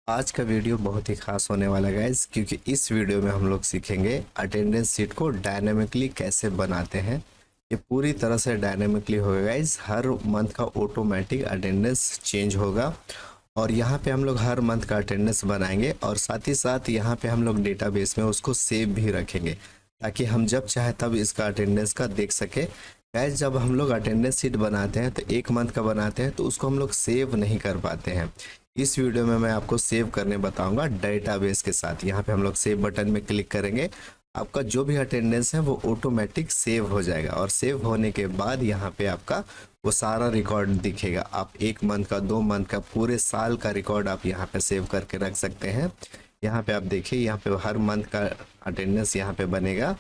आज का वीडियो बहुत ही खास होने वाला है गाइज, क्योंकि इस वीडियो में हम लोग सीखेंगे अटेंडेंस शीट को डायनेमिकली कैसे बनाते हैं। ये पूरी तरह से डायनेमिकली होगा गाइज। हर मंथ का ऑटोमेटिक अटेंडेंस चेंज होगा और यहाँ पे हम लोग हर मंथ का अटेंडेंस बनाएंगे और साथ ही साथ यहाँ पे हम लोग डेटाबेस में उसको सेव भी रखेंगे ताकि हम जब चाहे तब इसका अटेंडेंस का देख सके। गाइज, जब हम लोग अटेंडेंस शीट बनाते हैं तो एक मंथ का बनाते हैं तो उसको हम लोग सेव नहीं कर पाते हैं। इस वीडियो में मैं आपको सेव करने बताऊंगा डेटाबेस के साथ। यहाँ पे हम लोग सेव बटन में क्लिक करेंगे, आपका जो भी अटेंडेंस है वो ऑटोमेटिक सेव हो जाएगा और सेव होने के बाद यहाँ पे आपका वो सारा रिकॉर्ड दिखेगा। आप एक मंथ का, 2 मंथ का, पूरे साल का रिकॉर्ड आप यहाँ पे सेव करके रख सकते हैं। यहाँ पे आप देखिए, यहाँ पे हर मंथ का अटेंडेंस यहाँ पे बनेगा।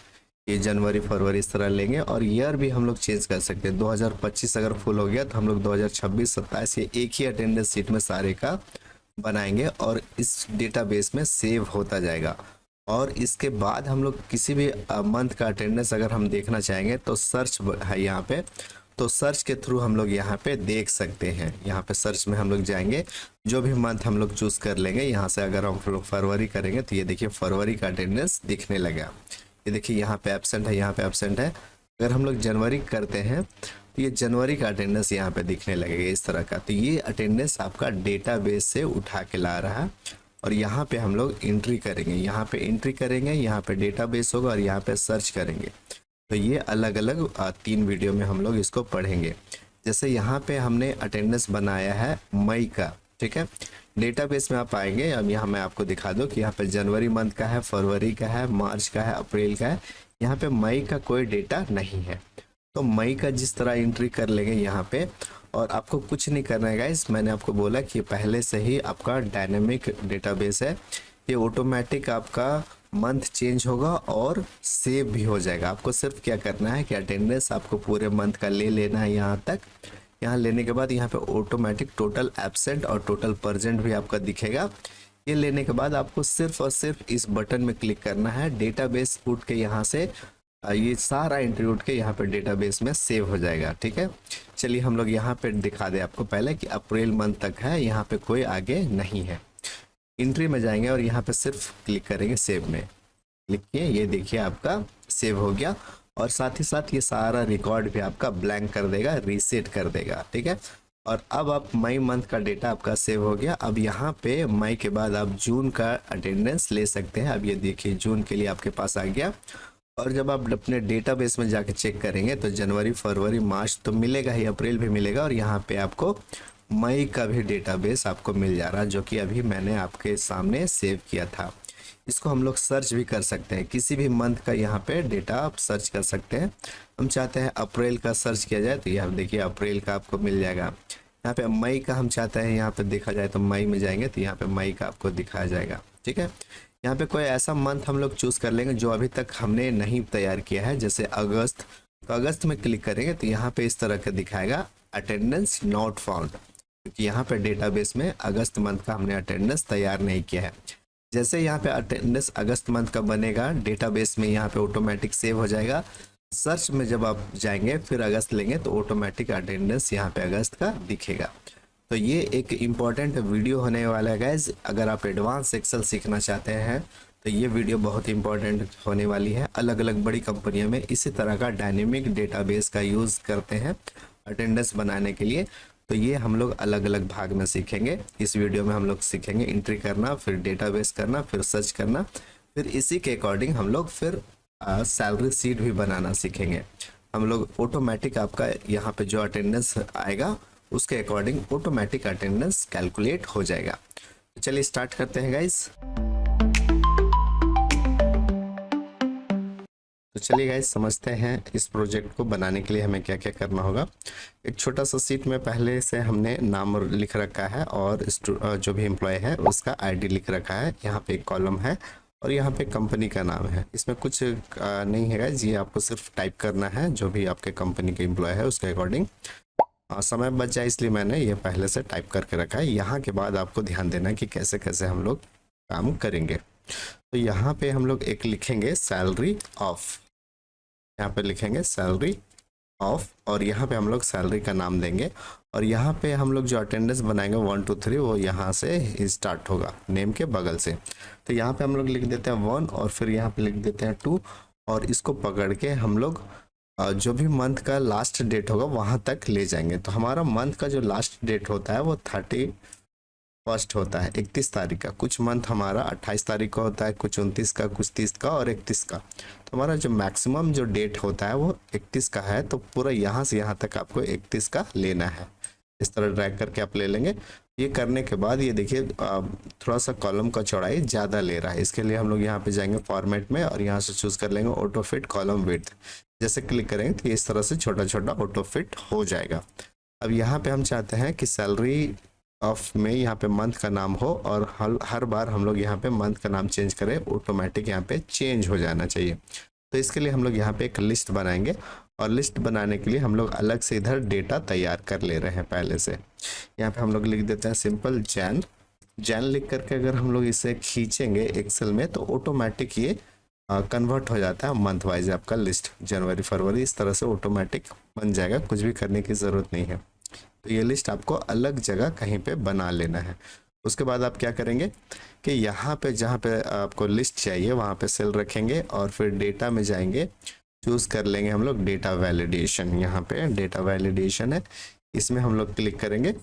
ये जनवरी, फरवरी इस तरह लेंगे और ईयर भी हम लोग चेंज कर सकते हैं। 2025 अगर फुल हो गया तो हम लोग 2026, 27 ये एक ही अटेंडेंस शीट में सारे का बनाएंगे और इस डेटाबेस में सेव होता जाएगा। और इसके बाद हम लोग किसी भी मंथ का अटेंडेंस अगर हम देखना चाहेंगे तो सर्च है यहाँ पे, तो सर्च के थ्रू हम लोग यहाँ पे देख सकते हैं। यहाँ पे सर्च में हम लोग जाएंगे, जो भी मंथ हम लोग चूज कर लेंगे। यहाँ से अगर हम लोग फरवरी करेंगे तो ये देखिए फरवरी का अटेंडेंस दिखने लगा। ये देखिए यहाँ पे एब्सेंट है, यहाँ पे एब्सेंट है। अगर हम लोग जनवरी करते हैं तो ये जनवरी का अटेंडेंस यहाँ पे दिखने लगेगा इस तरह का। तो ये अटेंडेंस आपका डेटाबेस से उठा के ला रहा है और यहाँ पे हम लोग एंट्री करेंगे। यहाँ पे एंट्री करेंगे, यहाँ पे डेटाबेस होगा और यहाँ पे सर्च करेंगे। तो ये अलग अलग 3 वीडियो में हम लोग इसको पढ़ेंगे। जैसे यहाँ पे हमने अटेंडेंस बनाया है मई का, ठीक है। डेटाबेस में आप आएंगे, अब यहाँ मैं आपको दिखा दूँ कि यहाँ पे जनवरी मंथ का है, फरवरी का है, मार्च का है, अप्रैल का है। यहाँ पे मई का कोई डेटा नहीं है। तो मई का जिस तरह एंट्री कर लेंगे यहाँ पे, और आपको कुछ नहीं करना है गाइस। मैंने आपको बोला कि पहले से ही आपका डायनेमिक डेटाबेस है, ये ऑटोमेटिक आपका मंथ चेंज होगा और सेव भी हो जाएगा। आपको सिर्फ क्या करना है कि अटेंडेंस आपको पूरे मंथ का ले लेना है यहाँ तक। यहाँ लेने के बाद यहाँ पे ऑटोमेटिक टोटल एब्सेंट और टोटल प्रेजेंट भी आपका दिखेगा। ये लेने के बाद आपको सिर्फ और सिर्फ इस बटन में क्लिक करना है। डेटाबेस उठ के यहाँ से ये सारा एंट्री उठ के यहाँ पे डेटाबेस में सेव हो जाएगा, ठीक है। चलिए हम लोग यहाँ पे दिखा दे आपको पहले कि अप्रैल मंथ तक है, यहाँ पे कोई आगे नहीं है। एंट्री में जाएंगे और यहाँ पे सिर्फ क्लिक करेंगे सेव में, क्लिक किए, ये देखिए आपका सेव हो गया। और साथ ही साथ ये सारा रिकॉर्ड भी आपका ब्लैंक कर देगा, रीसेट कर देगा, ठीक है। और अब आप मई मंथ का डेटा आपका सेव हो गया। अब यहाँ पे मई के बाद आप जून का अटेंडेंस ले सकते हैं। अब ये देखिए जून के लिए आपके पास आ गया। और जब आप अपने डेटाबेस में जाके चेक करेंगे तो जनवरी, फरवरी, मार्च तो मिलेगा ही, अप्रैल भी मिलेगा और यहाँ पे आपको मई का भी डेटाबेस आपको मिल जा रहा है, जो कि अभी मैंने आपके सामने सेव किया था। इसको हम लोग सर्च भी कर सकते हैं, किसी भी मंथ का यहाँ पे डेटा आप सर्च कर सकते हैं। हम चाहते हैं अप्रैल का सर्च किया जाए तो यहाँ देखिए अप्रैल का आपको मिल जाएगा। यहाँ पे मई का हम चाहते हैं यहाँ पे देखा जाए तो मई में जाएंगे तो यहाँ पे मई का आपको दिखाया जाएगा, ठीक है। यहाँ पे कोई ऐसा मंथ हम लोग चूज कर लेंगे जो अभी तक हमने नहीं तैयार किया है, जैसे अगस्त। तो अगस्त में क्लिक करेंगे तो यहाँ पे इस तरह का दिखाएगा अटेंडेंस नॉट फाउंड, क्योंकि यहाँ पे डेटाबेस में अगस्त मंथ का हमने अटेंडेंस तैयार नहीं किया है। जैसे यहाँ पे अटेंडेंस अगस्त मंथ का बनेगा डेटाबेस में, यहाँ पे ऑटोमेटिक सेव हो जाएगा। सर्च में जब आप जाएंगे फिर अगस्त लेंगे तो ऑटोमेटिक अटेंडेंस यहाँ पे अगस्त का दिखेगा। तो ये एक इम्पॉर्टेंट वीडियो होने वाला है गाइज। अगर आप एडवांस एक्सेल सीखना चाहते हैं तो ये वीडियो बहुत इंपॉर्टेंट होने वाली है। अलग अलग बड़ी कंपनियों में इसी तरह का डायनेमिक डेटाबेस का यूज़ करते हैं अटेंडेंस बनाने के लिए। तो ये हम लोग अलग अलग भाग में सीखेंगे। इस वीडियो में हम लोग सीखेंगे एंट्री करना, फिर डेटाबेस करना, फिर सर्च करना, फिर इसी के अकॉर्डिंग हम लोग फिर सैलरी शीट भी बनाना सीखेंगे। हम लोग ऑटोमेटिक आपका यहाँ पे जो अटेंडेंस आएगा उसके अकॉर्डिंग ऑटोमेटिक अटेंडेंस कैलकुलेट हो जाएगा। तो चलिए स्टार्ट करते हैं गाइस। तो चलिए गाइस समझते हैं इस प्रोजेक्ट को बनाने के लिए हमें क्या क्या करना होगा। एक छोटा सा सीट में पहले से हमने नाम लिख रखा है और जो भी एम्प्लॉय है उसका आईडी लिख रखा है। यहाँ पे एक कॉलम है और यहाँ पे कंपनी का नाम है। इसमें कुछ नहीं है गाइस, ये आपको सिर्फ टाइप करना है जो भी आपके कंपनी के एम्प्लॉय है उसके अकॉर्डिंग। समय बच जाए इसलिए मैंने ये पहले से टाइप करके रखा है। यहाँ के बाद आपको ध्यान देना कि कैसे कैसे हम लोग काम करेंगे। तो यहाँ पे हम लोग एक लिखेंगे सैलरी ऑफ, यहाँ पे लिखेंगे सैलरी ऑफ और यहाँ पे हम लोग सैलरी का नाम देंगे और यहाँ पे हम लोग जो अटेंडेंस बनाएंगे 1 2 3 वो यहाँ से स्टार्ट होगा नेम के बगल से। तो यहाँ पे हम लोग लिख देते हैं 1 और फिर यहाँ पे लिख देते हैं 2 और इसको पकड़ के हम लोग जो भी मंथ का लास्ट डेट होगा वहाँ तक ले जाएंगे। तो हमारा मंथ का जो लास्ट डेट होता है वो 31 होता है, 31 तारीख का। कुछ मंथ हमारा 28 तारीख का होता है, कुछ 29 का, कुछ 30 का और 31 का। तो हमारा जो मैक्सिमम जो डेट होता है वो 31 का है। तो पूरा यहाँ से यहाँ तक आपको 31 का लेना है। इस तरह ड्रैग करके आप ले लेंगे। ये करने के बाद ये देखिए थोड़ा सा कॉलम का चौड़ाई ज़्यादा ले रहा है। इसके लिए हम लोग यहाँ पे जाएंगे फॉर्मेट में और यहाँ से चूज़ कर लेंगे ऑटो फिट कॉलम विड्थ। जैसे क्लिक करेंगे तो इस तरह से छोटा छोटा ऑटो फिट हो जाएगा। अब यहाँ पे हम चाहते हैं कि सैलरी ऑफ में यहाँ पे मंथ का नाम हो और हर बार हम लोग यहाँ पे मंथ का नाम चेंज करें, ऑटोमेटिक यहाँ पे चेंज हो जाना चाहिए। तो इसके लिए हम लोग यहाँ पे एक लिस्ट बनाएंगे और लिस्ट बनाने के लिए हम लोग अलग से इधर डेटा तैयार कर ले रहे हैं पहले से। यहाँ पे हम लोग लिख देते हैं सिंपल जैन लिख करके अगर हम लोग इसे खींचेंगे एक्सेल में तो ऑटोमेटिक ये कन्वर्ट हो जाता है मंथ वाइज आपका लिस्ट, जनवरी फरवरी इस तरह से ऑटोमेटिक बन जाएगा, कुछ भी करने की ज़रूरत नहीं है। तो ये लिस्ट आपको अलग जगह कहीं पे बना लेना है। उसके बाद आप क्या करेंगे कि यहाँ पे जहाँ पे आपको लिस्ट चाहिए वहाँ पे सेल रखेंगे और फिर डेटा में जाएंगे, चूज़ कर लेंगे हम लोग डेटा वैलिडेशन। यहाँ पे डेटा वैलिडेशन है, इसमें हम लोग क्लिक करेंगे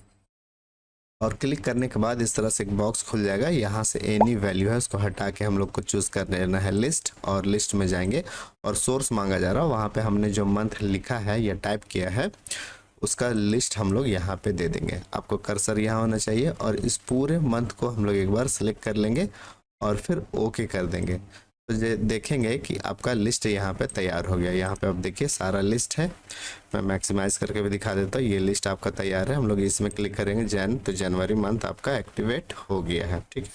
और क्लिक करने के बाद इस तरह से एक बॉक्स खुल जाएगा। यहाँ से एनी वैल्यू है उसको हटा के हम लोग को चूज़ कर लेना है लिस्ट, और लिस्ट में जाएंगे और सोर्स मांगा जा रहा है वहाँ पे हमने जो मंथ लिखा है या टाइप किया है उसका लिस्ट हम लोग यहाँ पे दे देंगे। आपको कर्सर यहाँ होना चाहिए और इस पूरे मंथ को हम लोग एक बार सेलेक्ट कर लेंगे और फिर ओके कर देंगे। तो देखेंगे कि आपका लिस्ट यहाँ पे तैयार हो गया। यहाँ पे आप देखिए सारा लिस्ट है, मैं मैक्सिमाइज करके भी दिखा देता हूँ। ये लिस्ट आपका तैयार है। हम लोग इसमें क्लिक करेंगे तो जनवरी मंथ आपका एक्टिवेट हो गया है। ठीक है,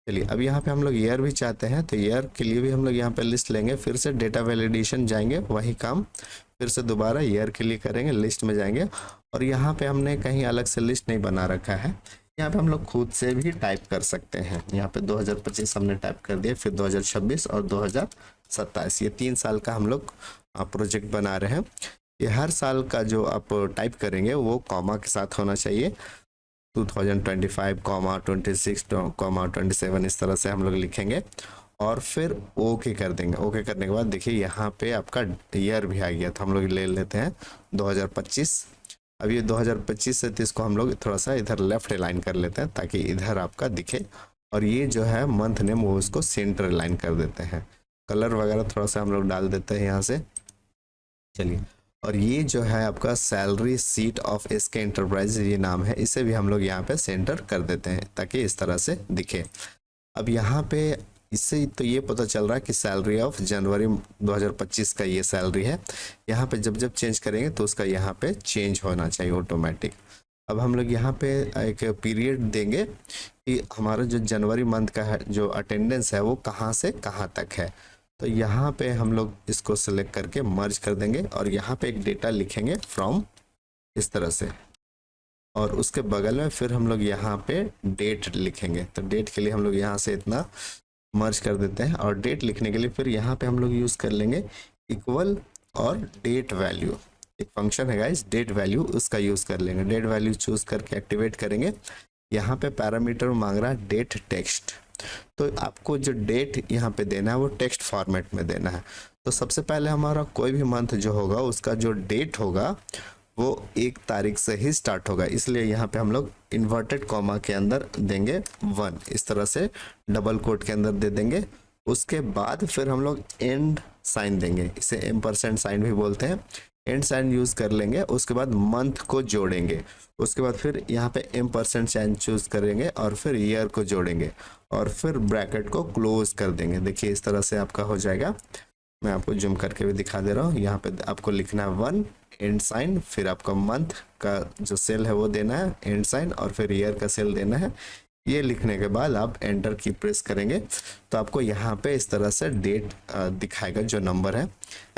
चलिए अब यहाँ पे हम लोग ईयर भी चाहते हैं तो ईयर के लिए भी हम लोग यहाँ पे लिस्ट लेंगे, फिर से डेटा वैलिडेशन जाएंगे, वही काम फिर से दोबारा ईयर के लिए करेंगे, लिस्ट में जाएंगे और यहाँ पे हमने कहीं अलग से लिस्ट नहीं बना रखा है। यहाँ पे हम लोग खुद से भी टाइप कर सकते हैं। यहाँ पे 2025 हमने टाइप कर दिया, फिर 2026 और 2027, ये 3 साल का हम लोग प्रोजेक्ट बना रहे हैं। ये हर साल का जो आप टाइप करेंगे वो कॉमा के साथ होना चाहिए। 2025, 26, 27 इस तरह से हम लोग लिखेंगे और फिर ओके कर देंगे। ओके करने के बाद देखिए यहाँ पे आपका ईयर भी आ गया। तो हम लोग ले लेते हैं 2025। अब ये 2025 से 30 को हम लोग थोड़ा सा इधर लेफ्ट अलाइन कर लेते हैं ताकि इधर आपका दिखे, और ये जो है मंथ नेम वो उसको सेंटर अलाइन कर देते हैं। कलर वगैरह थोड़ा सा हम लोग डाल देते हैं यहाँ से। चलिए, और ये जो है आपका salary sheet of SK enterprise ये नाम है, इसे भी हम लोग यहाँ पे सेंटर कर देते हैं ताकि इस तरह से दिखे। अब यहाँ पे इससे तो ये पता चल रहा है कि सैलरी ऑफ जनवरी 2025 का ये सैलरी है। यहाँ पे जब जब चेंज करेंगे तो उसका यहाँ पे चेंज होना चाहिए ऑटोमेटिक। अब हम लोग यहाँ पे एक पीरियड देंगे कि हमारा जो जनवरी मंथ का है जो अटेंडेंस है वो कहाँ से कहाँ तक है। तो यहाँ पे हम लोग इसको सिलेक्ट करके मर्ज कर देंगे और यहाँ पे एक डेटा लिखेंगे फ्रॉम इस तरह से, और उसके बगल में फिर हम लोग यहाँ पे डेट लिखेंगे। तो डेट के लिए हम लोग यहाँ से इतना मर्ज कर देते हैं, और डेट लिखने के लिए फिर यहाँ पे हम लोग यूज़ कर लेंगे इक्वल और डेट वैल्यू। एक फंक्शन है गाइस डेट वैल्यू, उसका यूज़ कर लेंगे। डेट वैल्यू चूज़ करके एक्टिवेट करेंगे। यहाँ पे पैरामीटर मांग रहा है डेट टेक्स्ट, तो आपको जो डेट यहाँ पे देना है वो टेक्स्ट फॉर्मेट में देना है। तो सबसे पहले हमारा कोई भी मंथ जो होगा उसका जो डेट होगा वो 1 तारीख से ही स्टार्ट होगा, इसलिए यहाँ पे हम लोग इन्वर्टेड कॉमा के अंदर देंगे 1, इस तरह से डबल कोट के अंदर दे देंगे। उसके बाद फिर हम लोग एंड साइन देंगे, इसे एम्परसेंड साइन भी बोलते हैं। एंड साइन यूज़ कर लेंगे, उसके बाद मंथ को जोड़ेंगे, उसके बाद फिर यहाँ पे एम्परसेंड साइन चूज़ करेंगे और फिर ईयर को जोड़ेंगे और फिर ब्रैकेट को क्लोज कर देंगे। देखिए इस तरह से आपका हो जाएगा। मैं आपको जूम करके भी दिखा दे रहा हूँ। यहाँ पे आपको लिखना है 1 एंड साइन, फिर आपका मंथ का जो सेल है वो देना है एंड साइन, और फिर ईयर का सेल देना है। ये लिखने के बाद आप एंटर की प्रेस करेंगे तो आपको यहाँ पे इस तरह से डेट दिखाएगा जो नंबर है।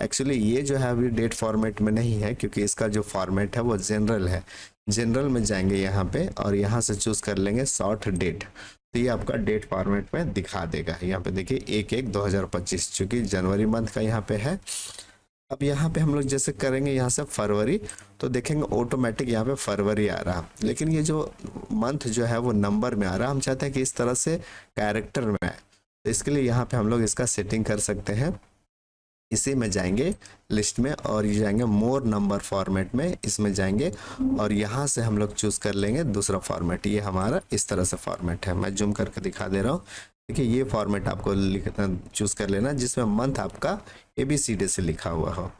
एक्चुअली ये जो है अभी डेट फॉर्मेट में नहीं है क्योंकि इसका जो फॉर्मेट है वो जनरल है। जनरल में जाएंगे यहाँ पे और यहाँ से चूज़ कर लेंगे शॉर्ट डेट, तो ये आपका डेट फॉर्मेट में दिखा देगा। यहाँ पे देखिए 1/1/2025 चूँकि जनवरी मंथ का यहाँ पे है अब यहाँ पे हम लोग जैसे करेंगे यहाँ से फरवरी, तो देखेंगे ऑटोमेटिक यहाँ पे फरवरी आ रहा, लेकिन ये जो मंथ जो है वो नंबर में आ रहा। हम चाहते हैं कि इस तरह से कैरेक्टर में आए, तो इसके लिए यहाँ पे हम लोग इसका सेटिंग कर सकते हैं। इसी में जाएंगे लिस्ट में और ये जाएंगे मोर नंबर फॉर्मेट में, इसमें जाएंगे और यहाँ से हम लोग चूज कर लेंगे दूसरा फॉर्मेट। ये हमारा इस तरह से फॉर्मेट है, मैं जूम करके दिखा दे रहा हूँ। देखिए ये फॉर्मेट आपको लिखना चूज कर लेना जिसमें मंथ आपका ABCD से लिखा हुआ हो।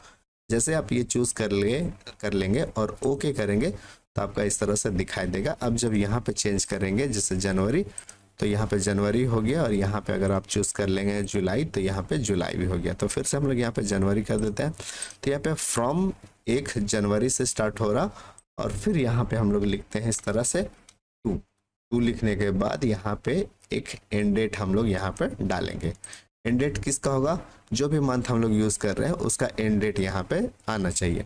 जैसे आप ये चूज कर लेंगे और ओके करेंगे तो आपका इस तरह से दिखाई देगा। अब जब यहाँ पे चेंज करेंगे जैसे जनवरी, तो यहाँ पे जनवरी हो गया और यहाँ पे अगर आप चूज कर लेंगे जुलाई तो यहाँ पे जुलाई भी हो गया। तो फिर से हम लोग यहाँ पे जनवरी कर देते हैं, तो यहाँ पे फ्रॉम 1 जनवरी से स्टार्ट हो रहा और फिर यहाँ पे हम लोग लिखते हैं इस तरह से 2 लिखने के बाद यहाँ पे एक एंड डेट हम लोग यहाँ पे डालेंगे। एंड डेट किसका होगा, जो भी मंथ हम लोग यूज कर रहे हैं उसका एंड डेट यहाँ पे आना चाहिए।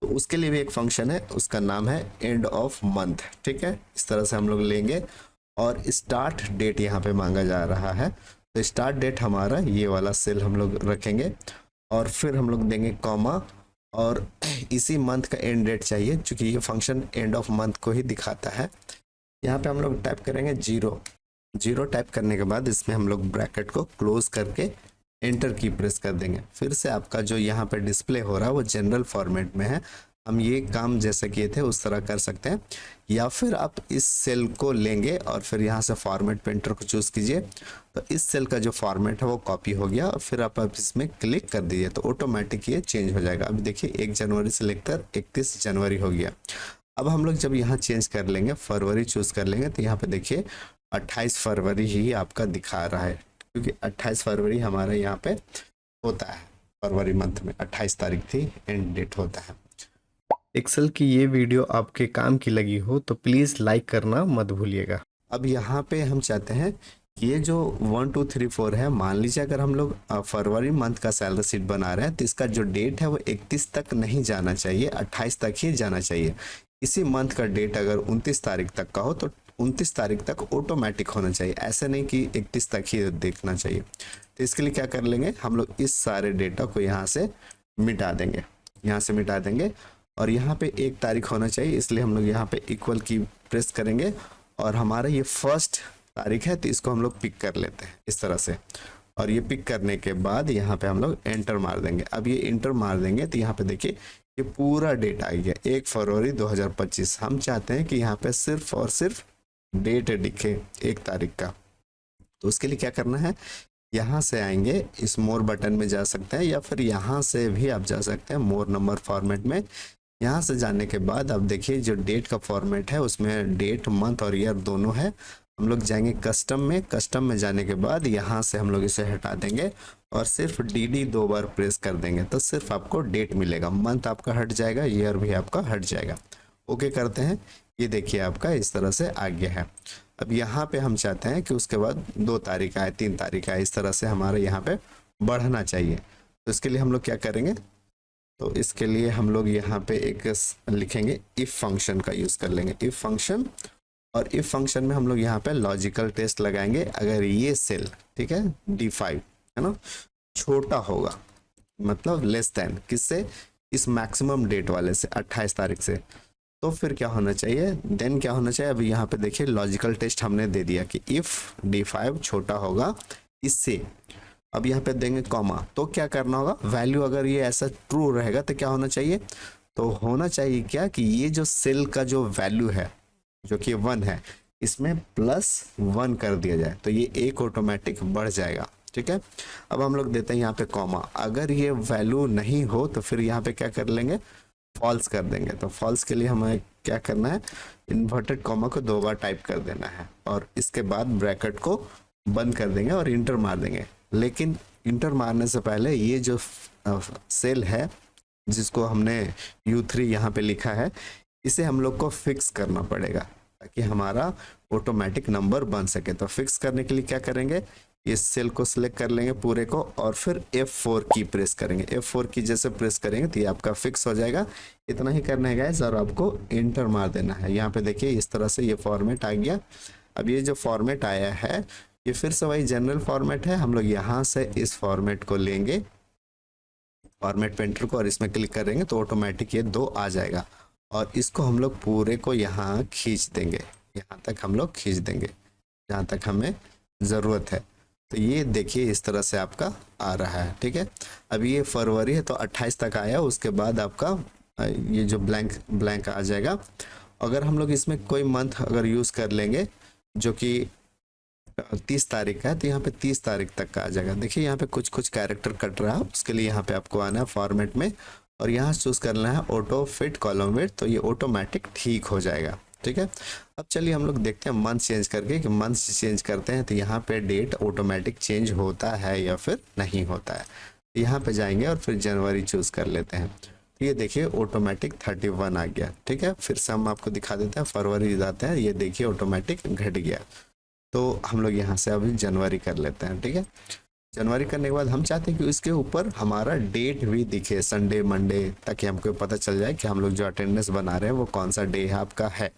तो उसके लिए भी एक फंक्शन है, उसका नाम है एंड ऑफ मंथ। ठीक है, इस तरह से हम लोग लेंगे और स्टार्ट डेट यहाँ पे मांगा जा रहा है, तो स्टार्ट डेट हमारा ये वाला सेल हम लोग रखेंगे और फिर हम लोग देंगे कॉमा और इसी मंथ का एंड डेट चाहिए, क्योंकि ये फंक्शन एंड ऑफ मंथ को ही दिखाता है। यहाँ पे हम लोग टाइप करेंगे 0 टाइप करने के बाद इसमें हम लोग ब्रैकेट को क्लोज करके एंटर की प्रेस कर देंगे। फिर से आपका जो यहाँ पे डिस्प्ले हो रहा है वो जनरल फॉर्मेट में है। हम ये काम जैसे किए थे उस तरह कर सकते हैं, या फिर आप इस सेल को लेंगे और फिर यहाँ से फॉर्मेट पेंटर को चूज कीजिए, तो इस सेल का जो फॉर्मेट है वो कॉपी हो गया और फिर आप इसमें क्लिक कर दीजिए तो ऑटोमेटिक ये चेंज हो जाएगा। अब देखिए 1 जनवरी से लेकर 31 जनवरी हो गया। अब हम लोग जब यहाँ चेंज कर लेंगे, फरवरी चूज कर लेंगे, तो यहाँ पे देखिए 28 फरवरी ही आपका दिखा रहा है, क्योंकि 28 फरवरी हमारे यहाँ पे होता है। फरवरी मंथ में 28 तारीख थी एंड डेट होता है। एक्सेल की ये वीडियो आपके काम की लगी हो तो प्लीज़ लाइक करना मत भूलिएगा। अब यहाँ पे हम चाहते हैं कि ये जो 1 2 3 4 है, मान लीजिए अगर हम लोग फरवरी मंथ का सैलरी शीट बना रहे हैं तो इसका जो डेट है वो 31 तक नहीं जाना चाहिए, 28 तक ही जाना चाहिए। इसी मंथ का डेट अगर 29 तारीख तक का हो तो 29 तारीख तक ऑटोमेटिक होना चाहिए, ऐसे नहीं कि 31 तक ही देखना चाहिए। तो इसके लिए क्या कर लेंगे, हम लोग इस सारे डेटा को यहाँ से मिटा देंगे, यहाँ से मिटा देंगे और यहाँ पे 1 तारीख होना चाहिए, इसलिए हम लोग यहाँ पे इक्वल की प्रेस करेंगे और हमारा ये 1 तारीख है तो इसको हम लोग पिक कर लेते हैं इस तरह से। और ये पिक करने के बाद यहाँ पे हम लोग एंटर मार देंगे। अब ये एंटर मार देंगे तो यहाँ पे देखिए ये पूरा डेट आ गया 1 फरवरी 2025। हम चाहते हैं कि यहाँ पे सिर्फ और सिर्फ डेट दिखे 1 तारीख का, तो उसके लिए क्या करना है, यहाँ से आएंगे, इस मोर बटन में जा सकते हैं या फिर यहाँ से भी आप जा सकते हैं मोर नंबर फॉर्मेट में। यहाँ से जाने के बाद अब देखिए जो डेट का फॉर्मेट है उसमें डेट, मंथ और ईयर दोनों है। हम लोग जाएंगे कस्टम में, कस्टम में जाने के बाद यहाँ से हम लोग इसे हटा देंगे और सिर्फ DD 2 बार प्रेस कर देंगे तो सिर्फ आपको डेट मिलेगा, मंथ आपका हट जाएगा, ईयर भी आपका हट जाएगा। ओके करते हैं, ये देखिए आपका इस तरह से आ गया है। अब यहाँ पे हम चाहते हैं कि उसके बाद 2 तारीख आए, 3 तारीख आए, इस तरह से हमारे यहाँ पे बढ़ना चाहिए। तो इसके लिए हम लोग क्या करेंगे, तो इसके लिए हम लोग यहाँ पे एक लिखेंगे इफ फंक्शन का यूज कर लेंगे, इफ फंक्शन। और इफ फंक्शन में हम लोग यहाँ पे लॉजिकल टेस्ट लगाएंगे। अगर ये सेल, ठीक है, D5 है ना, छोटा होगा, मतलब लेस देन किससे, इस मैक्सिमम डेट वाले से 28 तारीख से, तो फिर क्या होना चाहिए, देन क्या होना चाहिए। अभी यहाँ पे देखिए लॉजिकल टेस्ट हमने दे दिया कि इफ D5 छोटा होगा इससे। अब यहाँ पे देंगे कॉमा, तो क्या करना होगा, वैल्यू अगर ये ऐसा ट्रू रहेगा तो क्या होना चाहिए, तो होना चाहिए क्या कि ये जो सेल का जो वैल्यू है जो कि 1 है, इसमें +1 कर दिया जाए तो ये 1 ऑटोमेटिक बढ़ जाएगा। ठीक है, अब हम लोग देते हैं यहाँ पे कॉमा। अगर ये वैल्यू नहीं हो तो फिर यहाँ पे क्या कर लेंगे, फॉल्स कर देंगे। तो फॉल्स के लिए हमें क्या करना है, इन्वर्टेड कॉमा को 2 बार टाइप कर देना है और इसके बाद ब्रैकेट को बंद कर देंगे और इंटर मार देंगे। लेकिन इंटर मारने से पहले ये जो सेल है जिसको हमने U3 यहाँ पे लिखा है, इसे हम लोग को फिक्स करना पड़ेगा ताकि हमारा ऑटोमेटिक नंबर बन सके। तो फिक्स करने के लिए क्या करेंगे, इस सेल को सिलेक्ट कर लेंगे पूरे को और फिर F4 की प्रेस करेंगे। F4 की जैसे प्रेस करेंगे तो ये आपका फिक्स हो जाएगा। इतना ही करना है गाइस और आपको एंटर मार देना है। यहाँ पे देखिए इस तरह से ये फॉर्मेट आ गया। अब ये जो फॉर्मेट आया है ये फिर से वही जनरल फॉर्मेट है। हम लोग यहाँ से इस फॉर्मेट को लेंगे फॉर्मेट पेंटर को और इसमें क्लिक करेंगे तो ऑटोमेटिक ये 2 आ जाएगा। और इसको हम लोग पूरे को यहाँ खींच देंगे, यहाँ तक हम लोग खींच देंगे जहाँ तक हमें ज़रूरत है। तो ये देखिए इस तरह से आपका आ रहा है। ठीक है, अभी ये फरवरी है तो 28 तक आया, उसके बाद आपका ये जो ब्लैंक आ जाएगा। अगर हम लोग इसमें कोई मंथ अगर यूज़ कर लेंगे जो कि 30 तारीख का है तो यहाँ पे 30 तारीख तक का आ जाएगा। देखिए यहाँ पे कुछ कुछ कैरेक्टर कट रहा है, उसके लिए यहाँ पे आपको आना है फॉर्मेट में और यहाँ चूज़ करना है ऑटो फिट कॉलम विड्थ, तो ये ऑटोमेटिक ठीक हो जाएगा। ठीक है, अब चलिए हम लोग देखते हैं मंथ चेंज करके कि मंथ चेंज करते हैं तो यहाँ पे डेट ऑटोमेटिक चेंज होता है या फिर नहीं होता है। यहाँ पे जाएंगे और फिर जनवरी चूज़ कर लेते हैं, तो ये देखिए ऑटोमेटिक 31 आ गया। ठीक है, फिर से हम आपको दिखा देते हैं, फरवरी जाते हैं, ये देखिए ऑटोमेटिक घट गया। तो हम लोग यहाँ से अभी जनवरी कर लेते हैं। ठीक है, जनवरी करने के बाद हम चाहते हैं कि इसके ऊपर हमारा डेट भी दिखे, संडे मंडे, ताकि हमको पता चल जाए कि हम लोग जो अटेंडेंस बना रहे हैं वो कौन सा डे है आपका है।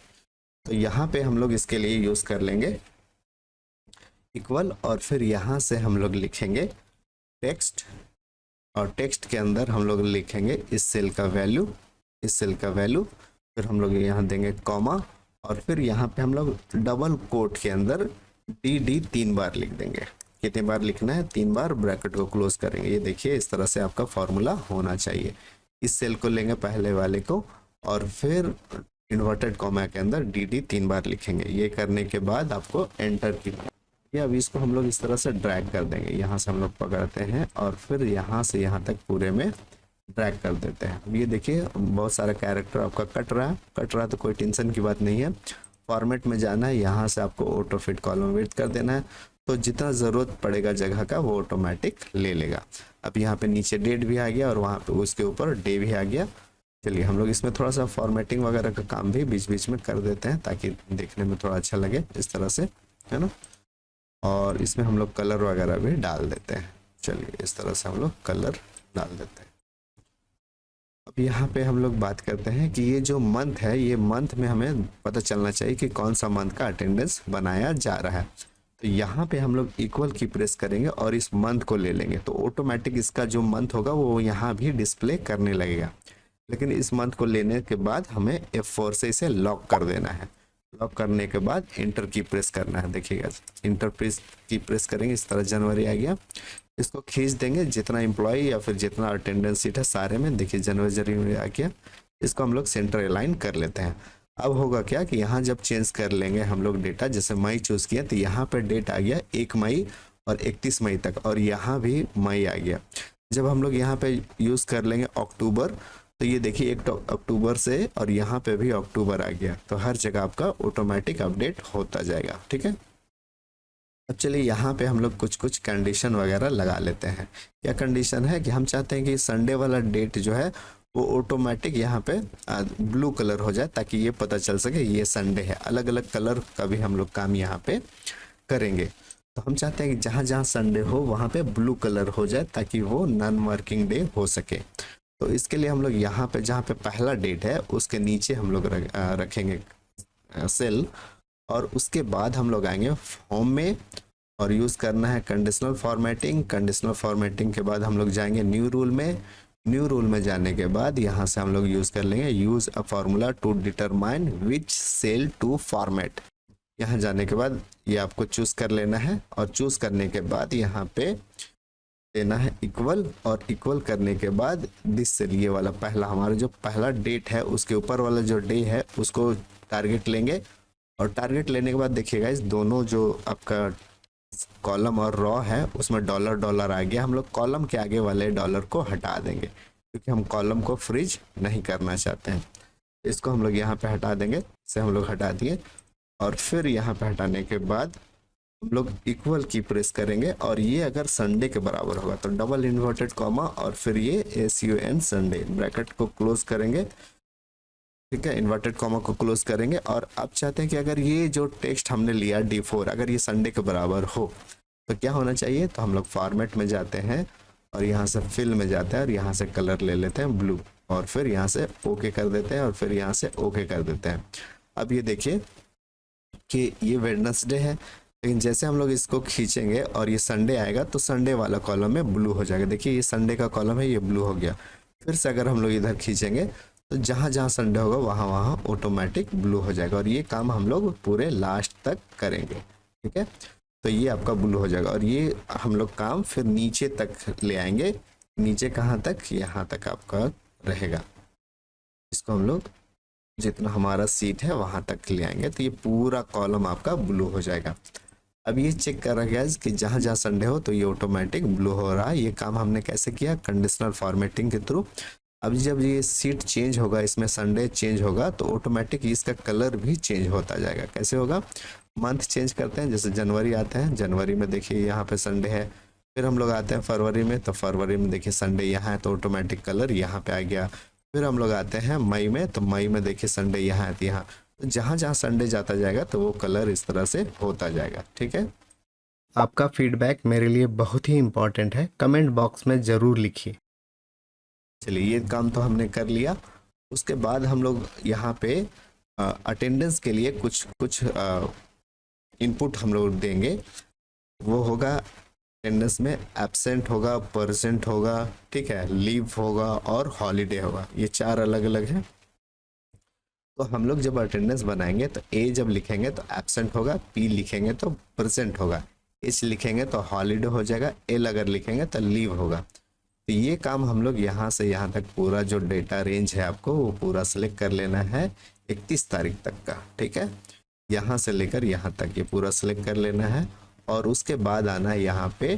तो यहाँ पे हम लोग इसके लिए यूज़ कर लेंगे इक्वल और फिर यहाँ से हम लोग लिखेंगे टेक्स्ट और टेक्स्ट के अंदर हम लोग लिखेंगे इस सेल का वैल्यू, इस सेल का वैल्यू, फिर हम लोग यहाँ देंगे कॉमा और फिर यहाँ पे हम लोग डबल कोट के अंदर डी 3 बार लिख देंगे। कितने बार लिखना है? 3 बार, ब्रैकेट को क्लोज करेंगे। ये देखिए इस तरह से आपका फॉर्मूला होना चाहिए। इस सेल को लेंगे पहले वाले को और फिर इन्वर्टेड कॉमा के अंदर डी 3 बार लिखेंगे। ये करने के बाद आपको एंटर की, अब इसको हम लोग इस तरह से ड्रैग कर देंगे। यहाँ से हम लोग पकड़ते हैं और फिर यहाँ से यहाँ तक पूरे में ड्रैग कर देते हैं। अब ये देखिए बहुत सारा कैरेक्टर आपका कट रहा है तो कोई टेंशन की बात नहीं है। फॉर्मेट में जाना है, यहाँ से आपको ऑटो फिट कॉलम विड्थ कर देना है, तो जितना ज़रूरत पड़ेगा जगह का वो ऑटोमेटिक ले लेगा। अब यहाँ पे नीचे डेट भी आ गया और वहाँ पे उसके ऊपर डे भी आ गया। चलिए हम लोग इसमें थोड़ा सा फॉर्मेटिंग वगैरह का काम भी बीच बीच में कर देते हैं ताकि देखने में थोड़ा अच्छा लगे, इस तरह से, है ना। और इसमें हम लोग कलर वगैरह भी डाल देते हैं। चलिए इस तरह से हम लोग कलर डाल देते हैं। अब यहाँ पे हम लोग बात करते हैं कि ये जो मंथ है, ये मंथ में हमें पता चलना चाहिए कि कौन सा मंथ का अटेंडेंस बनाया जा रहा है। तो यहाँ पे हम लोग इक्वल की प्रेस करेंगे और इस मंथ को ले लेंगे, तो ऑटोमेटिक इसका जो मंथ होगा वो यहाँ भी डिस्प्ले करने लगेगा। लेकिन इस मंथ को लेने के बाद हमें F4 से इसे लॉक कर देना है। लॉक करने के बाद इंटर की प्रेस करना है। देखिएगा इंटर की प्रेस करेंगे, इस तरह जनवरी आ गया। इसको खींच देंगे, जितना एम्प्लॉय या फिर जितना अटेंडेंस सीट है सारे में, देखिए जनवरी आ गया। इसको हम लोग सेंटर अलाइन कर लेते हैं। अब होगा क्या कि यहाँ जब चेंज कर लेंगे हम लोग डेटा, जैसे मई चूज़ किया तो यहाँ पर डेट आ गया 1 मई और 31 मई तक, और यहाँ भी मई आ गया। जब हम लोग यहाँ पे यूज़ कर लेंगे अक्टूबर, तो ये देखिए 1 अक्टूबर से और यहाँ पे भी अक्टूबर आ गया। तो हर जगह आपका ऑटोमेटिक अपडेट होता जाएगा। ठीक है, अब चलिए यहाँ पे हम लोग कुछ कुछ कंडीशन वगैरह लगा लेते हैं। क्या कंडीशन है कि हम चाहते हैं कि संडे वाला डेट जो है वो ऑटोमेटिक यहाँ पे ब्लू कलर हो जाए, ताकि ये पता चल सके ये संडे है। अलग अलग कलर का भी हम लोग काम यहाँ पे करेंगे। तो हम चाहते हैं कि जहाँ जहाँ संडे हो वहाँ पे ब्लू कलर हो जाए, ताकि वो नॉन वर्किंग डे हो सके। तो इसके लिए हम लोग यहाँ पे जहाँ पे पहला डेट है उसके नीचे हम लोग रखेंगे सेल, और उसके बाद हम लोग आएंगे होम में और यूज़ करना है कंडीशनल फॉर्मेटिंग। कंडीशनल फॉर्मेटिंग के बाद हम लोग जाएंगे न्यू रूल में। न्यू रूल में जाने के बाद यहाँ से हम लोग यूज़ कर लेंगे use a formula to determine which cell to format. यहाँ जाने के बाद ये आपको चूज़ कर लेना है, और चूज़ करने के बाद यहाँ पे देना है इक्वल, और इक्वल करने के बाद दिस सेल, ये वाला पहला हमारा जो पहला डेट है उसके ऊपर वाला जो डे है उसको टारगेट लेंगे। और टारगेट लेने के बाद देखिएगा इस दोनों जो आपका कॉलम और रॉ है उसमें डॉलर डॉलर आ गया। हम लोग कॉलम के आगे वाले डॉलर को हटा देंगे क्योंकि हम कॉलम को फ्रीज नहीं करना चाहते हैं। इसको हम लोग यहाँ पे हटा देंगे, इसे हम लोग हटा दिए। और फिर यहाँ पे हटाने के बाद हम लोग इक्वल की प्रेस करेंगे, और ये अगर संडे के बराबर होगा तो डबल इन्वर्टेड कॉमा और फिर ये SUN संडे, ब्रैकेट को क्लोज करेंगे। ठीक है, इन्वर्टेड कॉमा को क्लोज करेंगे। और अब चाहते हैं कि अगर ये जो टेक्स्ट हमने लिया D4 अगर ये संडे के बराबर हो तो क्या होना चाहिए, तो हम लोग फॉर्मेट में जाते हैं और यहाँ से फिल में जाते हैं और यहाँ से कलर ले लेते हैं ब्लू, और फिर यहाँ से ओके कर देते हैं और फिर यहाँ से ओके कर देते हैं। अब ये देखिए कि ये वेडनेसडे है, लेकिन जैसे हम लोग इसको खींचेंगे और ये संडे आएगा तो संडे वाला कॉलम में ब्लू हो जाएगा। देखिए ये संडे का कॉलम है, ये ब्लू हो गया। फिर से अगर हम लोग इधर खींचेंगे तो जहाँ जहाँ संडे होगा वहाँ वहाँ ऑटोमेटिक ब्लू हो जाएगा, और ये काम हम लोग पूरे लास्ट तक करेंगे। ठीक है, तो ये आपका ब्लू हो जाएगा, और ये हम लोग काम फिर नीचे तक ले आएंगे। नीचे कहाँ तक? यहाँ तक आपका रहेगा। इसको हम लोग जितना हमारा सीट है वहां तक ले आएंगे तो ये पूरा कॉलम आपका ब्लू हो जाएगा। अब ये चेक कर रहा है कि जहां जहां संडे हो तो ये ऑटोमेटिक ब्लू हो रहा है। ये काम हमने कैसे किया? कंडीशनल फॉर्मेटिंग के थ्रू। अब जब ये सीट चेंज होगा, इसमें संडे चेंज होगा तो ऑटोमेटिक इसका कलर भी चेंज होता जाएगा। कैसे होगा? मंथ चेंज करते हैं, जैसे जनवरी आते हैं, जनवरी में देखिए यहाँ पे संडे है। फिर हम लोग आते हैं फरवरी में, तो फरवरी में देखिए संडे यहाँ है तो ऑटोमेटिक कलर यहाँ पे आ गया। फिर हम लोग आते हैं मई में, तो मई में देखिए संडे यहाँ है, यहाँ तो जहाँ जहाँ संडे जाता जाएगा तो वो कलर इस तरह से होता जाएगा। ठीक है, आपका फीडबैक मेरे लिए बहुत ही इम्पोर्टेंट है, कमेंट बॉक्स में ज़रूर लिखिए। चलिए ये काम तो हमने कर लिया। उसके बाद हम लोग यहाँ पे अटेंडेंस के लिए कुछ इनपुट हम लोग देंगे। वो होगा अटेंडेंस में एब्सेंट होगा, परसेंट होगा, ठीक है, लीव होगा और हॉलीडे होगा। ये 4 अलग अलग है। तो हम लोग जब अटेंडेंस बनाएंगे तो ए जब लिखेंगे तो एब्सेंट होगा, पी लिखेंगे तो प्रेजेंट होगा, एच लिखेंगे तो हॉलीडे हो जाएगा, एल अगर लिखेंगे तो लीव होगा। तो ये काम हम लोग यहाँ से यहाँ तक पूरा जो डेटा रेंज है आपको वो पूरा सेलेक्ट कर लेना है 31 तारीख तक का। ठीक है, यहाँ से लेकर यहाँ तक ये पूरा सेलेक्ट कर लेना है, और उसके बाद आना है यहाँ पे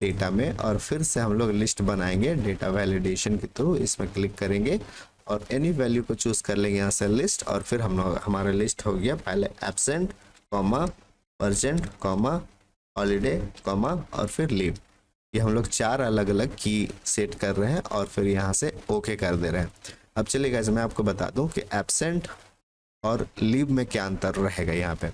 डेटा में, और फिर से हम लोग लिस्ट बनाएंगे डेटा वैलिडेशन के थ्रू। इसमें क्लिक करेंगे और एनी वैल्यू को चूज कर लेंगे यहाँ से लिस्ट, और फिर हम लोग हमारा लिस्ट हो गया पहले absent comma percent comma holiday comma और फिर लीव। ये हम लोग 4 अलग अलग की सेट कर रहे हैं और फिर यहाँ से ओके कर दे रहे हैं। अब चलिए गाइस मैं आपको बता दूं कि एब्सेंट और लीव में क्या अंतर रहेगा। यहाँ पे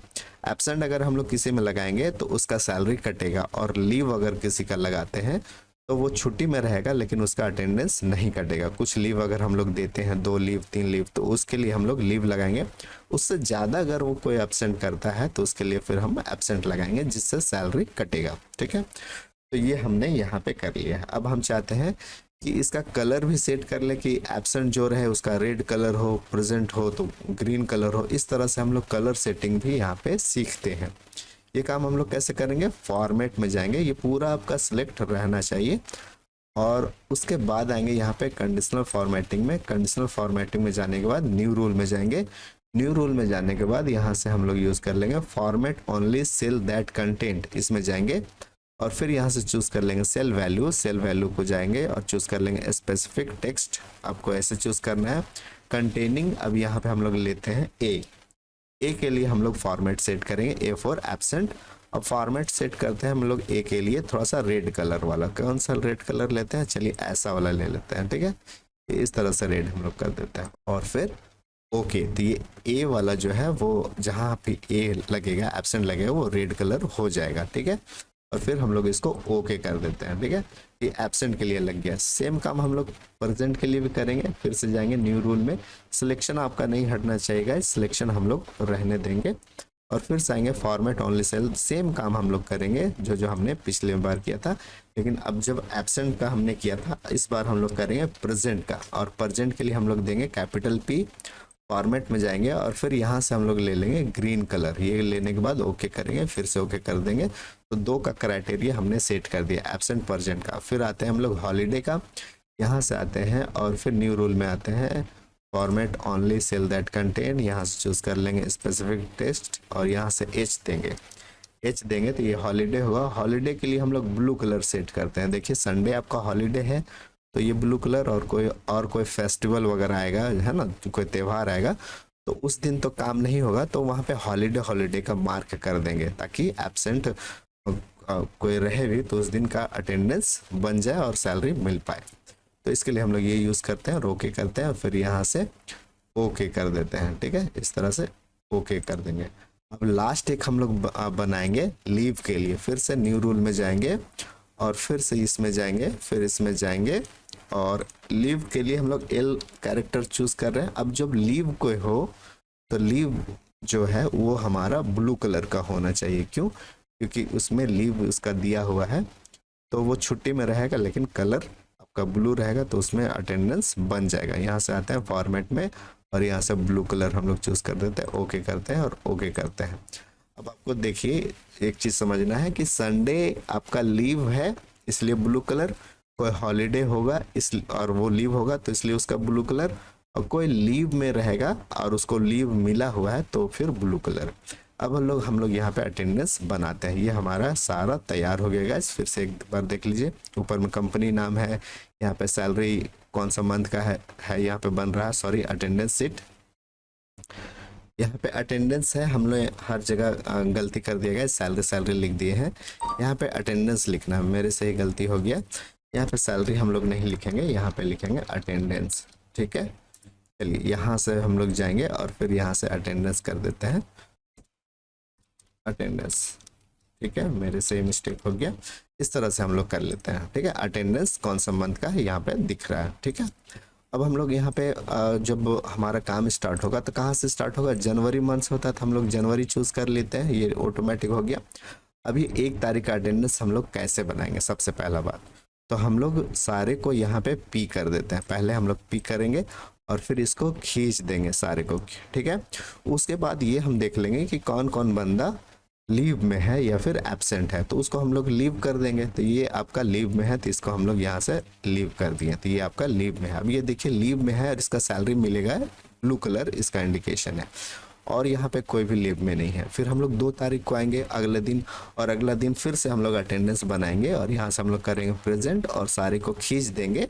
एब्सेंट अगर हम लोग किसी में लगाएंगे तो उसका सैलरी कटेगा, और लीव अगर किसी का लगाते हैं तो वो छुट्टी में रहेगा लेकिन उसका अटेंडेंस नहीं कटेगा। कुछ लीव अगर हम लोग देते हैं 2 लीव 3 लीव तो उसके लिए हम लोग लीव लगाएंगे। उससे ज़्यादा अगर वो कोई एब्सेंट करता है तो उसके लिए फिर हम एब्सेंट लगाएंगे जिससे सैलरी कटेगा। ठीक है, तो ये हमने यहाँ पे कर लिया है। अब हम चाहते हैं कि इसका कलर भी सेट कर ले कि एब्सेंट जो रहे उसका रेड कलर हो, प्रेजेंट हो तो ग्रीन कलर हो। इस तरह से हम लोग कलर सेटिंग भी यहाँ पे सीखते हैं। ये काम हम लोग कैसे करेंगे? फॉर्मेट में जाएंगे, ये पूरा आपका सिलेक्ट रहना चाहिए, और उसके बाद आएंगे यहाँ पे कंडीशनल फॉर्मेटिंग में। कंडीशनल फॉर्मेटिंग में जाने के बाद न्यू रूल में जाएंगे। न्यू रूल में जाने के बाद यहाँ से हम लोग यूज़ कर लेंगे format only cell that content, इसमें जाएंगे और फिर यहाँ से चूज़ कर लेंगे सेल वैल्यू। सेल वैल्यू को जाएंगे और चूज़ कर लेंगे स्पेसिफिक टेक्स्ट, आपको ऐसे चूज़ करना है। कंटेनिंग, अब यहाँ पे हम लोग लेते हैं ए के लिए हम लोग फॉर्मेट सेट करेंगे, ए फॉर एब्सेंट। अब फॉर्मेट सेट करते हैं हम लोग ए के लिए थोड़ा सा रेड कलर वाला। कौन सा रेड कलर लेते हैं? चलिए ऐसा वाला ले लेते हैं। ठीक है, इस तरह से रेड हम लोग कर देते हैं और फिर ओके। तो ये ए वाला जो है वो जहाँ पे ए लगेगा, एब्सेंट लगेगा, वो रेड कलर हो जाएगा। ठीक है, और फिर हम लोग इसको ओके कर देते हैं। ठीक है, ये एब्सेंट के लिए लग गया। सेम काम हम लोग प्रेजेंट के लिए भी करेंगे। फिर से जाएंगे न्यू रूल में, सिलेक्शन आपका नहीं हटना चाहिए, सिलेक्शन हम लोग रहने देंगे और फिर से आएंगे फॉर्मेट ओनली सेल। सेम काम हम लोग करेंगे जो हमने पिछले बार किया था, लेकिन अब जब एब्सेंट का हमने किया था इस बार हम लोग करेंगे प्रेजेंट का, और प्रेजेंट के लिए हम लोग देंगे कैपिटल P। फॉर्मेट में जाएंगे और फिर यहाँ से हम लोग ले लेंगे ग्रीन कलर। ये लेने के बाद ओके करेंगे, फिर से ओके कर देंगे। तो 2 का क्राइटेरिया हमने सेट कर दिया, एब्सेंट प्रेजेंट का। फिर आते हैं हम लोग हॉलीडे का, यहाँ से आते हैं और फिर न्यू रूल में आते हैं format only cell that contain. यहाँ से चूज कर लेंगे स्पेसिफिक टेक्स्ट और यहाँ से एच देंगे। एच देंगे तो ये हॉलीडे होगा। हॉलीडे के लिए हम लोग ब्लू कलर सेट करते हैं। देखिए संडे आपका हॉलीडे है तो ये ब्लू कलर, और कोई फेस्टिवल वगैरह आएगा है ना, कोई त्यौहार आएगा तो उस दिन तो काम नहीं होगा, तो वहाँ पे हॉलीडे का मार्क कर देंगे ताकि एब्सेंट कोई रहे भी तो उस दिन का अटेंडेंस बन जाए और सैलरी मिल पाए। तो इसके लिए हम लोग ये यूज़ करते हैं और ओके करते हैं और फिर यहाँ से ओके कर देते हैं। ठीक है, इस तरह से ओके कर देंगे। अब लास्ट एक हम लोग बनाएंगे लीव के लिए। फिर से न्यू रूल में जाएंगे और फिर से इसमें जाएंगे, फिर इसमें जाएंगे और लीव के लिए हम लोग एल कैरेक्टर चूज कर रहे हैं। अब जब लीव कोई हो तो लीव जो है वो हमारा ब्लू कलर का होना चाहिए। क्यों? क्योंकि उसमें लीव उसका दिया हुआ है, तो वो छुट्टी में रहेगा लेकिन कलर आपका ब्लू रहेगा, तो उसमें अटेंडेंस बन जाएगा। यहाँ से आते हैं फॉर्मेट में और यहाँ से ब्लू कलर हम लोग चूज कर देते हैं, ओके करते हैं और ओके करते हैं। अब आपको देखिए एक चीज समझना है कि संडे आपका लीव है इसलिए ब्लू कलर, कोई हॉलीडे होगा इस और वो लीव होगा तो इसलिए उसका ब्लू कलर, और कोई लीव में रहेगा और उसको लीव मिला हुआ है तो फिर ब्लू कलर। अब हम लोग यहाँ पे अटेंडेंस बनाते हैं। ये हमारा सारा तैयार हो गया गाइस। फिर से एक बार देख लीजिए, ऊपर में कंपनी नाम है, यहाँ पे सैलरी कौन सा मंथ का है यहाँ पे बन रहा है, सॉरी अटेंडेंस सीट। यहाँ पे अटेंडेंस है, हम लोग हर जगह गलती कर दिया गया, सैलरी लिख दिए हैं, यहाँ पे अटेंडेंस लिखना है, मेरे से ही गलती हो गया। यहाँ पे सैलरी हम लोग नहीं लिखेंगे, यहाँ पे लिखेंगे अटेंडेंस, ठीक है। चलिए यहाँ से हम लोग जाएंगे और फिर यहाँ से अटेंडेंस कर देते हैं, अटेंडेंस, ठीक है, मेरे से मिस्टेक हो गया। इस तरह से हम लोग कर लेते हैं, ठीक है। अटेंडेंस कौन सा मंथ का है यहाँ पे दिख रहा है, ठीक है। अब हम लोग यहाँ पे जब हमारा काम स्टार्ट होगा तो कहाँ से स्टार्ट होगा, जनवरी मंथ होता है तो हम लोग जनवरी चूज कर लेते हैं, ये ऑटोमेटिक हो गया। अभी 1 तारीख का अटेंडेंस हम लोग कैसे बनाएंगे, सबसे पहला बात तो हम लोग सारे को यहाँ पे पी कर देते हैं, पहले हम लोग पी करेंगे और फिर इसको खींच देंगे सारे को, ठीक है। उसके बाद ये हम देख लेंगे कि कौन कौन बंदा लीव में है या फिर एब्सेंट है, तो उसको हम लोग लीव कर देंगे। तो ये आपका लीव में है तो इसको हम लोग यहाँ से लीव कर दिए, तो ये आपका लीव में है। अब ये देखिए लीव में है और इसका सैलरी मिलेगा ब्लू कलर, इसका इंडिकेशन है, और यहाँ पे कोई भी लीव में नहीं है। फिर हम लोग 2 तारीख को आएंगे अगले दिन, और अगला दिन फिर से हम लोग अटेंडेंस बनाएंगे और यहाँ से हम लोग करेंगे प्रेजेंट और सारे को खींच देंगे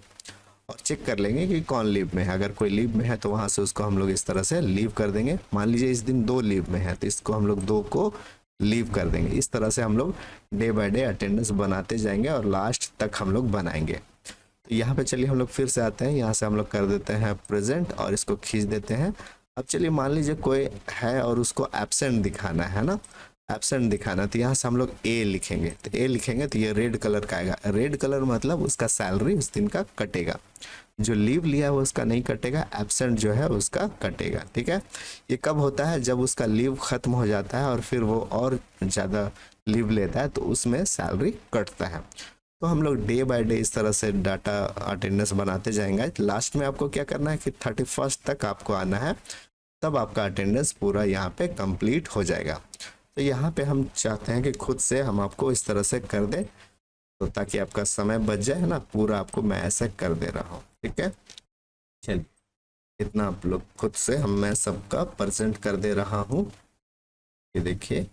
और चेक कर लेंगे कि कौन लीव में है। अगर कोई लीव में है तो वहाँ से उसको हम लोग इस तरह से लीव कर देंगे। मान लीजिए इस दिन 2 लीव में है तो इसको हम लोग 2 को लीव कर देंगे। इस तरह से हम लोग डे बाय डे अटेंडेंस बनाते जाएंगे और लास्ट तक हम लोग बनाएंगे। तो यहाँ पे चलिए हम लोग फिर से आते हैं, यहाँ से हम लोग कर देते हैं प्रेजेंट और इसको खींच देते हैं। अब चलिए मान लीजिए कोई है और उसको एब्सेंट दिखाना है ना, एब्सेंट दिखाना, तो यहाँ से हम लोग ए लिखेंगे। तो ए लिखेंगे तो ये रेड कलर का आएगा, रेड कलर मतलब उसका सैलरी उस दिन का कटेगा, जो लीव लिया है वो उसका नहीं कटेगा, एब्सेंट जो है उसका कटेगा, ठीक है। ये कब होता है, जब उसका लीव खत्म हो जाता है और फिर वो और ज़्यादा लीव लेता है तो उसमें सैलरी कटता है। तो हम लोग डे बाय डे इस तरह से डाटा अटेंडेंस बनाते जाएंगे। लास्ट में आपको क्या करना है कि 31 तक आपको आना है, तब आपका अटेंडेंस पूरा यहाँ पे कंप्लीट हो जाएगा। तो यहाँ पे हम चाहते हैं कि खुद से हम आपको इस तरह से कर दें, तो ताकि आपका समय बच जाए ना, पूरा आपको मैं ऐसे कर दे रहा हूँ, ठीक है। चलिए इतना आप लोग खुद से मैं सबका प्रेजेंट कर दे रहा हूँ, ये देखिए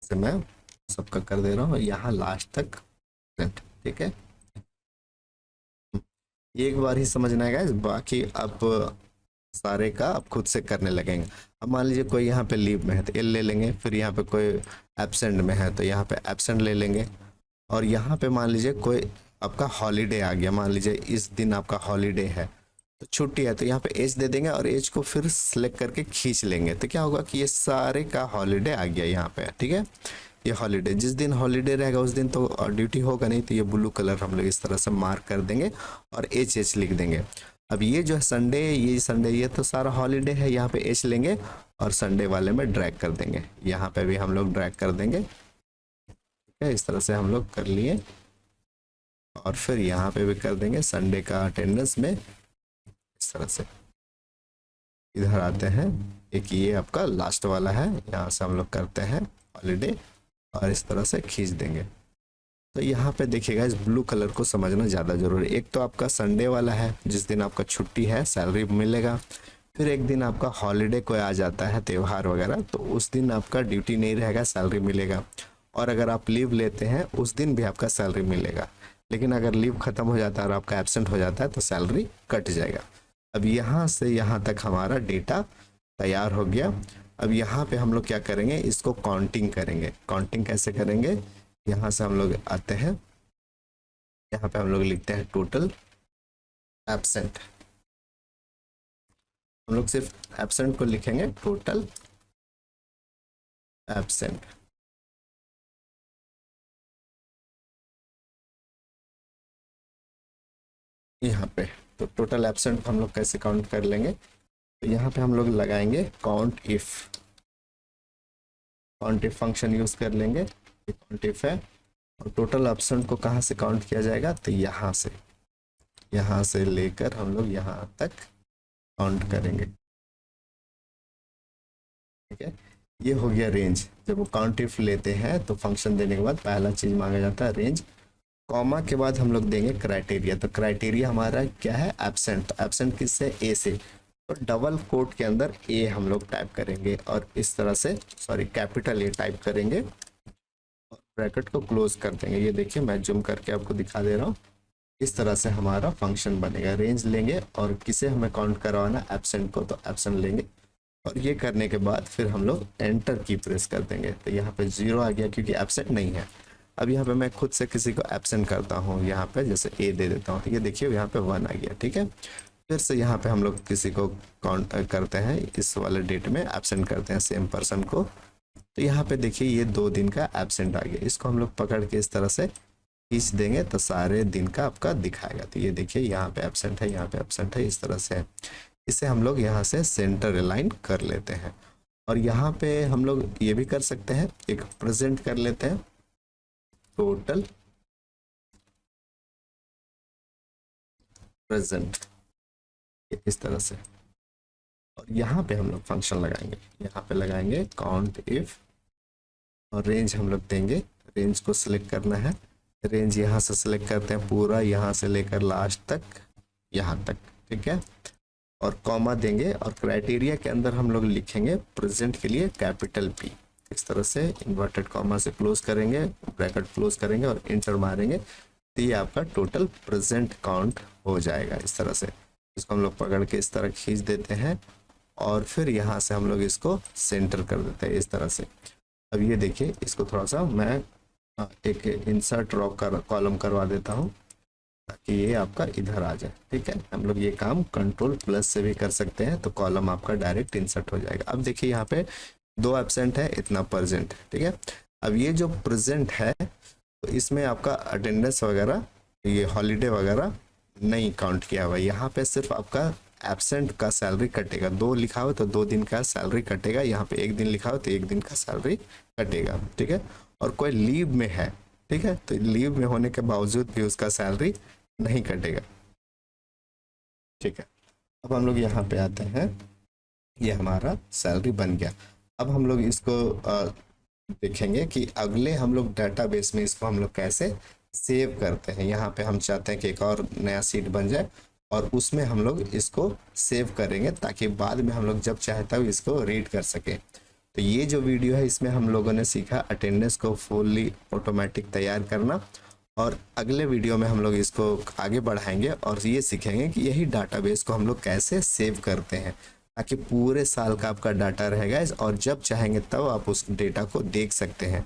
से मैं सबका कर दे रहा हूँ यहाँ लास्ट तक प्रेजेंट, ठीक है। एक बार ही समझना है, बाकी अब सारे का आप खुद से करने लगेंगे। अब मान लीजिए कोई यहाँ पे लीव में है तो एल ले लेंगे, फिर यहाँ पे कोई एब्सेंट में है तो यहाँ पे एब्सेंट ले लेंगे, और यहाँ पे मान लीजिए कोई आपका हॉलीडे आ गया, मान लीजिए इस दिन आपका हॉलीडे है तो छुट्टी है, तो यहाँ पे एज दे देंगे और एज को फिर सेलेक्ट करके खींच लेंगे, तो क्या होगा कि ये सारे का हॉलीडे आ गया यहाँ पे, ठीक है। ये हॉलीडे, जिस दिन हॉलीडे रहेगा उस दिन तो ड्यूटी होगा नहीं, तो ये ब्लू कलर हम लोग इस तरह से मार्क कर देंगे और एच लिख देंगे। अब ये जो है संडे, ये संडे ये तो सारा हॉलीडे है, यहाँ पे एच लेंगे और संडे वाले में ड्रैग कर देंगे, यहाँ पे भी हम लोग ड्रैग कर देंगे, ठीक है। इस तरह से हम लोग कर लिए और फिर यहाँ पे भी कर देंगे संडे का अटेंडेंस में, इस तरह से इधर आते हैं। एक ये आपका लास्ट वाला है, यहाँ से हम लोग करते हैं हॉलीडे और इस तरह से खींच देंगे। तो यहाँ पे देखिएगा इस ब्लू कलर को समझना ज़्यादा जरूरी है। एक तो आपका संडे वाला है जिस दिन आपका छुट्टी है, सैलरी मिलेगा, फिर एक दिन आपका हॉलीडे कोई आ जाता है, त्यौहार वगैरह, तो उस दिन आपका ड्यूटी नहीं रहेगा, सैलरी मिलेगा, और अगर आप लीव लेते हैं उस दिन भी आपका सैलरी मिलेगा। लेकिन अगर लीव खत्म हो जाता है और आपका एब्सेंट हो जाता है तो सैलरी कट जाएगा। अब यहाँ से यहाँ तक हमारा डेटा तैयार हो गया। अब यहाँ पे हम लोग क्या करेंगे, इसको काउंटिंग करेंगे। काउंटिंग कैसे करेंगे, यहाँ से हम लोग आते हैं, यहाँ पे हम लोग लिखते हैं टोटल एब्सेंट, हम लोग सिर्फ एब्सेंट को लिखेंगे, टोटल एब्सेंट। यहाँ पे तो टोटल एब्सेंट हम लोग कैसे काउंट कर लेंगे, तो यहाँ पे हम लोग लगाएंगे काउंट इफ फंक्शन यूज कर लेंगे। काउंट इफ है। और टोटल एब्सेंट को कहाँ से काउंट किया जाएगा, तो यहाँ से लेकर हम लोग यहाँ तक काउंट करेंगे। ठीक है, ये हो गया रेंज। जब वो काउंट इफ लेते हैं तो फंक्शन देने के बाद पहला चीज मांगा जाता है रेंज, कॉमा के बाद हम लोग देंगे क्राइटेरिया। तो क्राइटेरिया हमारा क्या है, एब्सेंट। एब्सेंट किससे, ए से। तो डबल कोट के अंदर ए हम लोग टाइप करेंगे और इस तरह से, सॉरी कैपिटल ए टाइप करेंगे और ब्रैकेट को क्लोज कर देंगे। ये देखिए मैं जूम करके आपको दिखा दे रहा हूँ। इस तरह से हमारा फंक्शन बनेगा। रेंज लेंगे और किसे हमें काउंट करवाना, एब्सेंट को, तो एब्सेंट लेंगे और ये करने के बाद फिर हम लोग एंटर की प्रेस कर देंगे। तो यहाँ पे 0 आ गया क्योंकि एब्सेंट नहीं है। अब यहाँ पे मैं खुद से किसी को एब्सेंट करता हूँ, यहाँ पे जैसे ए दे देता हूँ। ये देखिए यहाँ पे 1 आ गया। ठीक है, फिर से यहाँ पे हम लोग किसी को काउंट करते हैं, इस वाले डेट में एब्सेंट करते हैं सेम पर्सन को। तो यहाँ पे देखिए ये 2 दिन का एब्सेंट आ गया। इसको हम लोग पकड़ के इस तरह से खींच देंगे तो सारे दिन का आपका दिखाएगा। तो ये देखिए यहाँ पे एब्सेंट है, यहाँ पे एब्सेंट है, इस तरह से है। इसे हम लोग यहाँ से सेंटर अलाइन कर लेते हैं। और यहाँ पे हम लोग ये भी कर सकते हैं, एक प्रेजेंट कर लेते हैं, टोटल प्रेजेंट, इस तरह से। और यहाँ पे हम लोग फंक्शन लगाएंगे, यहाँ पे लगाएंगे काउंट इफ और रेंज हम लोग देंगे। रेंज को सिलेक्ट करना है, रेंज यहाँ से सिलेक्ट करते हैं पूरा, यहाँ से लेकर लास्ट तक, यहाँ तक। ठीक है, और कॉमा देंगे और क्राइटेरिया के अंदर हम लोग लिखेंगे प्रेजेंट के लिए कैपिटल पी। इस तरह से इन्वर्टेड कॉमा से क्लोज करेंगे, ब्रैकेट क्लोज करेंगे और इंटर मारेंगे तो ये आपका टोटल प्रेजेंट काउंट हो जाएगा। इस तरह से इसको हम लोग पकड़ के इस तरह खींच देते हैं और फिर यहाँ से हम लोग इसको सेंटर कर देते हैं इस तरह से। अब ये देखिए, इसको थोड़ा सा मैं एक इंसर्ट ड्रॉ कॉलम करवा देता हूँ ताकि ये आपका इधर आ जाए। ठीक है, हम लोग ये काम कंट्रोल+ से भी कर सकते हैं तो कॉलम आपका डायरेक्ट इंसर्ट हो जाएगा। अब देखिए यहाँ पे 2 एब्सेंट है, इतना प्रेजेंट। ठीक है, अब ये जो प्रेजेंट है तो इसमें आपका अटेंडेंस वगैरह, ये हॉलीडे वगैरह नहीं काउंट किया हुआ। यहाँ पे सिर्फ आपका एब्सेंट का सैलरी कटेगा। 2 लिखा हो तो 2 दिन का सैलरी कटेगा, यहाँ पे 1 दिन लिखा हो तो 1 दिन का सैलरी कटेगा। ठीक है, और कोई लीव में है, ठीक है, तो लीव में होने के बावजूद भी उसका सैलरी नहीं कटेगा। ठीक है, अब हम लोग यहाँ पे आते हैं, ये हमारा सैलरी बन गया। अब हम लोग इसको देखेंगे कि अगले हम लोग डाटाबेस में इसको हम लोग कैसे सेव करते हैं। यहाँ पे हम चाहते हैं कि एक और नया सीट बन जाए और उसमें हम लोग इसको सेव करेंगे ताकि बाद में हम लोग जब चाहे तब इसको रीड कर सके। तो ये जो वीडियो है इसमें हम लोगों ने सीखा अटेंडेंस को फुल्ली ऑटोमेटिक तैयार करना, और अगले वीडियो में हम लोग इसको आगे बढ़ाएंगे और ये सीखेंगे कि यही डाटाबेस को हम लोग कैसे सेव करते हैं ताकि पूरे साल का आपका डाटा रहेगा और जब चाहेंगे तब आप उस डेटा को देख सकते हैं।